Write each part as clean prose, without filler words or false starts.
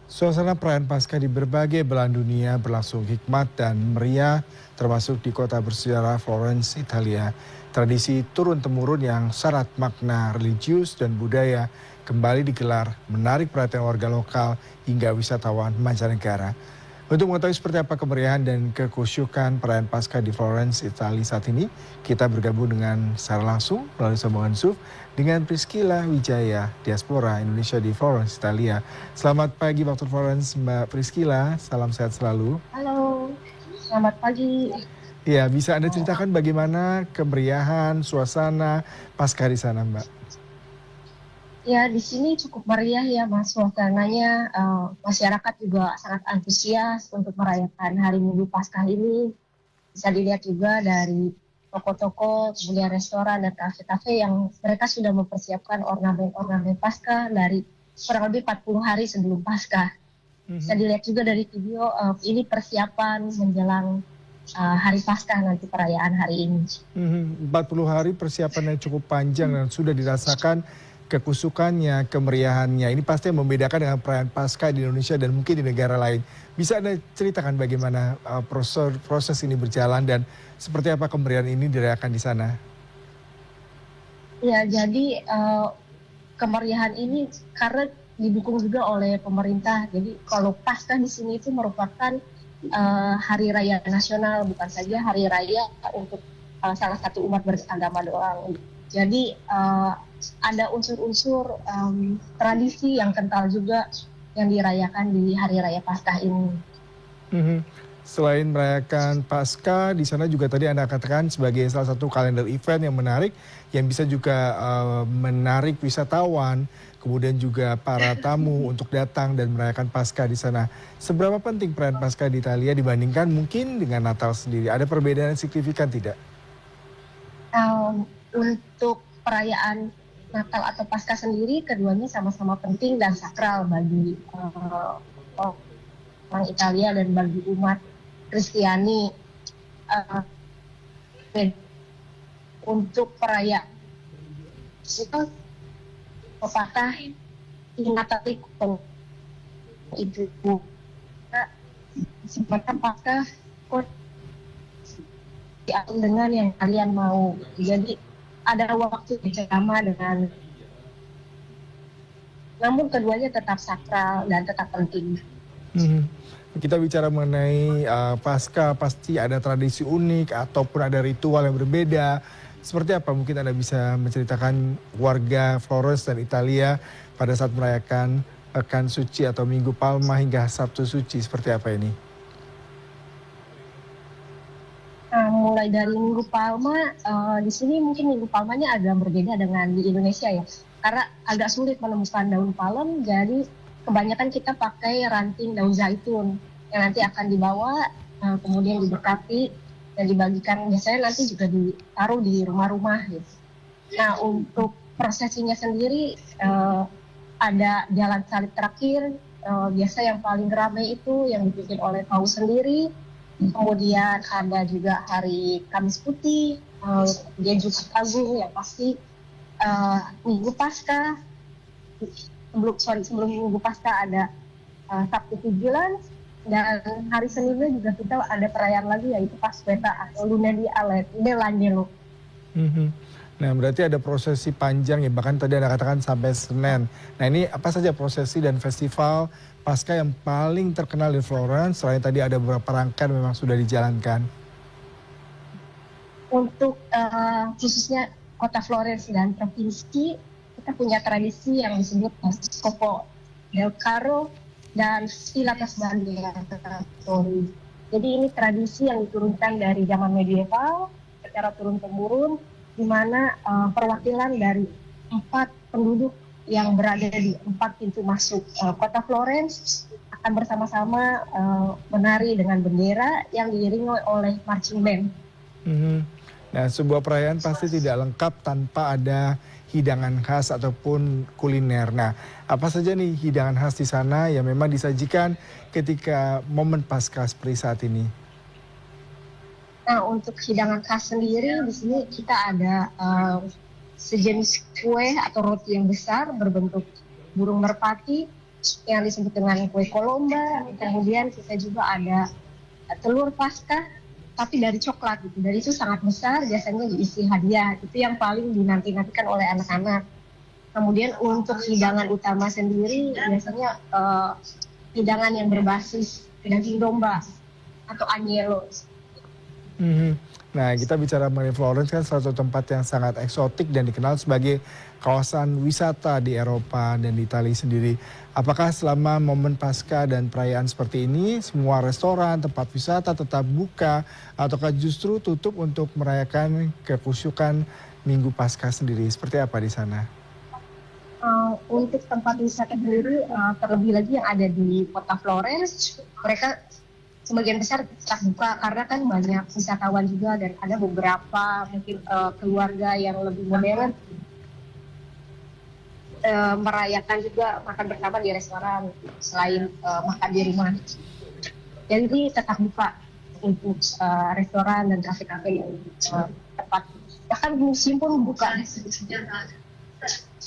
Suasana perayaan Paskah di berbagai belahan dunia berlangsung hikmat dan meriah, termasuk di kota bersejarah Florence, Italia. Tradisi turun-temurun yang syarat makna religius dan budaya kembali digelar, menarik perhatian warga lokal hingga wisatawan mancanegara. Untuk mengetahui seperti apa kemeriahan dan kekusyukan perayaan Paskah di Florence, Italia saat ini, kita bergabung dengan secara langsung melalui sambungan Zoom dengan Priscilla Wijaya, diaspora Indonesia di Florence, Italia. Selamat pagi waktu Florence, Mbak Priscilla. Salam sehat selalu. Halo, selamat pagi. Ya, bisa Anda ceritakan bagaimana kemeriahan, suasana Paskah di sana, Mbak? Ya, di sini cukup meriah ya, Mas. Suasananya masyarakat juga sangat antusias untuk merayakan Hari Minggu Paskah ini. Bisa dilihat juga dari toko-toko, kemudian restoran dan kafe-kafe yang mereka sudah mempersiapkan ornamen-ornamen Paskah dari kurang lebih 40 hari sebelum Paskah. Bisa dilihat juga dari video ini persiapan menjelang Hari Paskah nanti perayaan hari ini. 40 hari persiapan yang cukup panjang dan sudah dirasakan kekusukannya, kemeriahannya. Ini pasti yang membedakan dengan perayaan Paskah di Indonesia dan mungkin di negara lain. Bisa Anda ceritakan bagaimana proses ini berjalan dan seperti apa kemeriahan ini dirayakan di sana? Ya, jadi kemeriahan ini karena didukung juga oleh pemerintah. Jadi kalau Paskah di sini itu merupakan hari raya nasional, bukan saja hari raya untuk salah satu umat beragama doang. Jadi ada unsur-unsur tradisi yang kental juga yang dirayakan di hari raya Paskah ini. Mhm. Selain merayakan Paskah, di sana juga tadi Anda katakan sebagai salah satu kalender event yang menarik, yang bisa juga menarik wisatawan, kemudian juga para tamu untuk datang dan merayakan Paskah di sana. Seberapa penting perayaan Paskah di Italia dibandingkan mungkin dengan Natal sendiri? Ada perbedaan yang signifikan tidak? Untuk perayaan Natal atau Paskah sendiri, keduanya sama-sama penting dan sakral bagi orang Italia dan bagi umat Kristiani. Untuk perayaan itu apakah Natal itu semacam Paskah dengan yang kalian mau. Jadi ada waktu bersama dengan, namun keduanya tetap sakral dan tetap penting. Kita bicara mengenai Paskah, pasti ada tradisi unik ataupun ada ritual yang berbeda. Seperti apa mungkin Anda bisa menceritakan warga Flores dan Italia pada saat merayakan Pekan Suci atau Minggu Palma hingga Sabtu Suci, seperti apa ini? Mulai dari Minggu Palma, di sini mungkin Minggu Palmanya agak berbeda dengan di Indonesia ya, karena agak sulit menemukan daun palem, jadi kebanyakan kita pakai ranting daun zaitun yang nanti akan dibawa, kemudian diberkati dan dibagikan, biasanya nanti juga ditaruh di rumah-rumah gitu. Nah, untuk prosesinya sendiri ada jalan salib terakhir, biasa yang paling ramai itu yang dipimpin oleh paus sendiri. Kemudian ada juga hari Kamis Putih, dia juga Agung yang pasti Minggu Paskah. Sebelum Minggu Paskah ada Sabtu Vigilan, dan hari Seninnya juga kita ada perayaan lagi yaitu Pasquetta atau Luna di Dell'Angelo. Nah, berarti ada prosesi panjang ya, bahkan tadi Anda katakan sampai Senin. Nah, ini apa saja prosesi dan festival Paskah yang paling terkenal di Florence? Selain tadi ada beberapa rangkaian memang sudah dijalankan. Untuk khususnya kota Florence dan provinsi, kita punya tradisi yang disebut Scopo del Carro dan Pilates Bandieratori. Jadi ini tradisi yang diturunkan dari zaman medieval secara turun-temurun, di mana perwakilan dari 4 penduduk yang berada di 4 pintu masuk kota Florence akan bersama-sama menari dengan bendera yang diiringi oleh marching band. Nah, sebuah perayaan pasti tidak lengkap tanpa ada hidangan khas ataupun kuliner. Nah, apa saja nih hidangan khas di sana yang memang disajikan ketika momen Paskah seperti saat ini? Nah, untuk hidangan khas sendiri di sini kita ada sejenis kue atau roti yang besar berbentuk burung merpati yang disebut dengan kue kolomba, kemudian kita juga ada telur Paskah tapi dari coklat gitu. Dari itu sangat besar, biasanya diisi hadiah. Itu yang paling dinanti-nantikan oleh anak-anak. Kemudian untuk hidangan utama sendiri biasanya hidangan yang berbasis daging domba atau agnello. Mhm. Nah, kita bicara mengenai Florence kan salah satu tempat yang sangat eksotik dan dikenal sebagai kawasan wisata di Eropa dan di Italia sendiri. Apakah selama momen Paskah dan perayaan seperti ini, semua restoran, tempat wisata tetap buka, ataukah justru tutup untuk merayakan kekusyukan Minggu Paskah sendiri? Seperti apa di sana? Untuk tempat wisata sendiri, terlebih lagi yang ada di kota Florence, mereka sebagian besar tetap buka karena kan banyak wisatawan juga dan ada beberapa mungkin keluarga yang lebih modern merayakan juga makan bersama di restoran selain makan di rumah. Jadi tetap buka untuk restoran dan kafe-kafe yang tempat bahkan museum pun buka.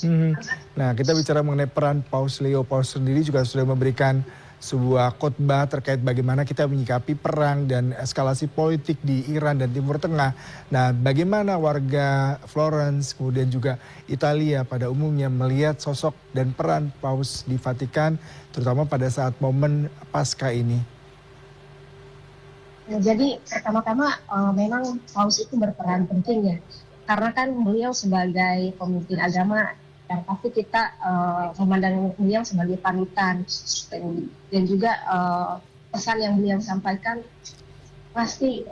Mhm. Nah, kita bicara mengenai peran Paus Leo. Paus sendiri juga sudah memberikan sebuah khotbah terkait bagaimana kita menyikapi perang dan eskalasi politik di Iran dan Timur Tengah. Nah, bagaimana warga Florence kemudian juga Italia pada umumnya melihat sosok dan peran Paus di Vatikan, terutama pada saat momen Paskah ini? Nah, jadi pertama-tama memang Paus itu berperan penting ya, karena kan beliau sebagai pemimpin agama yang pasti kita memandang beliau sebagai panutan dan juga pesan yang beliau sampaikan pasti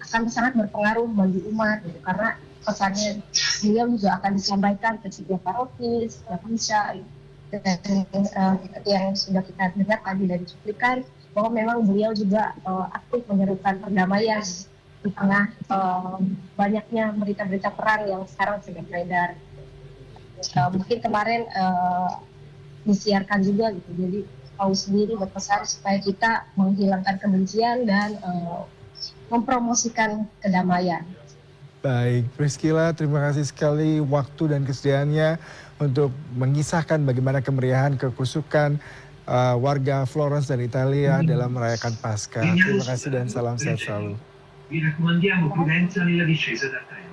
akan sangat berpengaruh bagi umat gitu, karena pesannya beliau juga akan disampaikan ke setiap paroki, setiap misa dan seperti yang sudah kita dengar tadi dari cuplikan bahwa memang beliau juga aktif menyerukan perdamaian di tengah banyaknya berita-berita perang yang sekarang sedang beredar. Mungkin kemarin disiarkan juga gitu, jadi Paus sendiri berpesan supaya kita menghilangkan kebencian dan mempromosikan kedamaian. Baik, Priscila, terima kasih sekali waktu dan kesediaannya untuk mengisahkan bagaimana kemeriahan kekusukan warga Florence dan Italia dalam merayakan Paskah. Terima kasih dan salam sehat selalu. Vi raccomandiamo prudenza nella discesa dal treno.